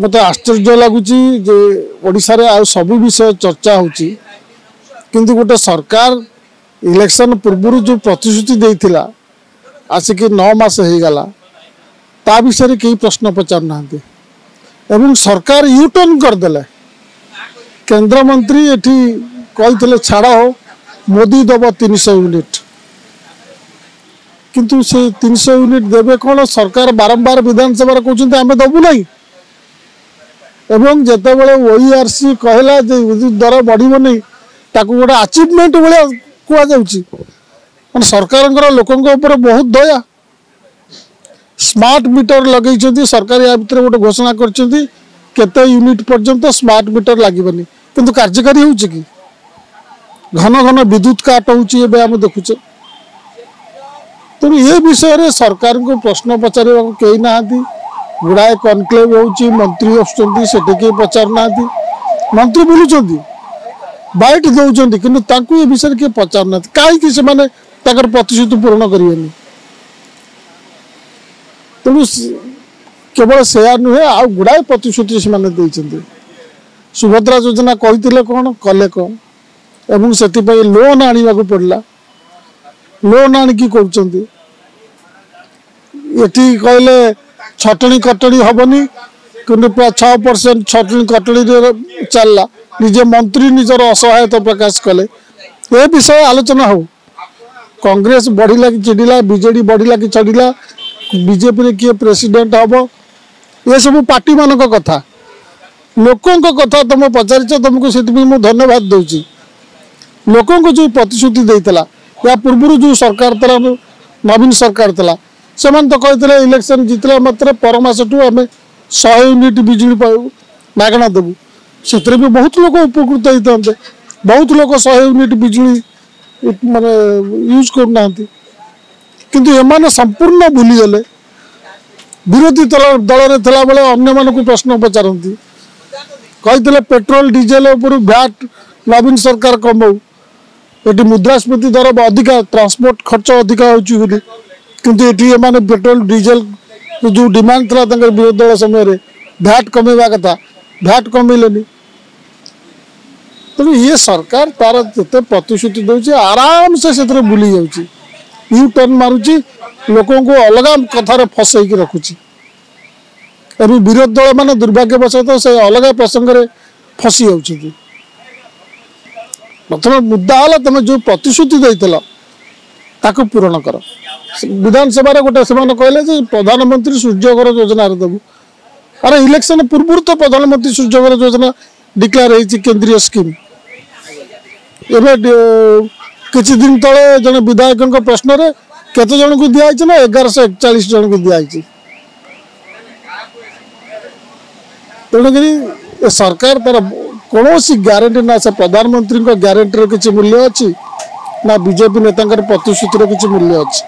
मत आश्चर्य लगुच आ सब विषय चर्चा होची किंतु गोटे सरकार इलेक्शन पूर्व जो प्रतिश्रुति देइथिला आसिक 9 मास हो गला ता विषय कई प्रश्न पचार ना एवं सरकार यूटर्न करदे केंद्र मंत्री एठी कही छाड़ हो मोदी दब 300 यूनिट किंतु से 300 यूनिट देवे कौन सरकार बारंबार विधानसभा कहते आम दबू ना एवं जिते बड़े ओईआरसी कहला विद्युत दर बढ़ नहीं ताकू गोटे अचिवमेंट भाया कहुच्छी सरकार लोकों ऊपर बहुत दया स्मार्ट मीटर लगे सरकार या भितर गोटे घोषणा करते यूनिट पर्यंत स्मार्ट मीटर लगभग किंतु कार्यकारी हो कि घन घन विद्युत काट होम देखुचे तेणु ये विषय रे सरकार को प्रश्न पचार कई ना गुड़ाए कनक्लेव हो मंत्री आसुँच पचार ना मंत्री बुलूं बैठ दौरान कि ये विषय किए पचार ना कहीं प्रतिश्रुति पूरण करेंगे तेणु केवल से नुहे आ गुड़ाए प्रतिश्रुति से सुभद्रा योजना कहते कौन कले कौन एवं से लोन आने को पड़ा लोन आणिकी कहते कहले छटणी कटणी हेनी कि 6% छटणी कटणी चलला निजे मंत्री निजर असहायता प्रकाश कले ए विषय आलोचना हो कांग्रेस बढ़ला कि चिड़िला बीजेडी बढ़ला कि चढ़ला बीजेपी रे किए प्रेसिडेंट हम ये सब पार्टी मान कथा लोकों कथा तुम पचारिच तुमको से धन्यवाद दूसरी लोकों को जो प्रतिश्रुति देता या पूर्व जो सरकार तला नवीन सरकार तला से तो कहते इलेक्शन जीतला मात्र परमास आम 100 यूनिट बिजुली मागणा देवु से भी बहुत लोग उपकृत होते बहुत लोग 100 यूनिट बिजुली माने यूज करना किंतु एमाने संपूर्ण भूलीगले विरोधी दल थे बेले अन्य मानक प्रश्न पचारती कहते पेट्रोल डीजेल भैट नवीन सरकार कमाऊ ये मुद्रास्फीति दर अधिका ट्रांसपोर्ट खर्च अधिका हो किंतु ये माने पेट्रोल डीजेल जो डिमांड था विरोधी दल समय भैट कमेवा कथा भैट कमेलेनी तेणु ये सरकार तार जिते प्रतिश्रुति दूसरी आराम से भूली जाऊँगी यू टर्न मारुची लोकों को अलग कथार फसैक रखुची एवं विरोधी दल मान दुर्भाग्यवशत से अलग प्रसंग में फसी जाऊँगी प्रथम मुद्दा है तुम जो प्रतिश्रुति देता पूरण कर विधानसभा गोटे से कहले प्रधानमंत्री सूर्यघर योजना देवु अरे इलेक्शन पूर्व तो प्रधानमंत्री सूर्यघर योजना डिक्लेयर होती केंद्रीय स्कीम एवं किसी दिन तले जन विधायक प्रश्न रे केते जन को दिखाई ना 1141 जन को दिखाई तेणुक सरकार तार कौन ग्यारंटी ना से प्रधानमंत्री ग्यारंटी किसी मूल्य अच्छी ना बीजेपी नेता प्रतिश्रुतिर किसी मूल्य अच्छी।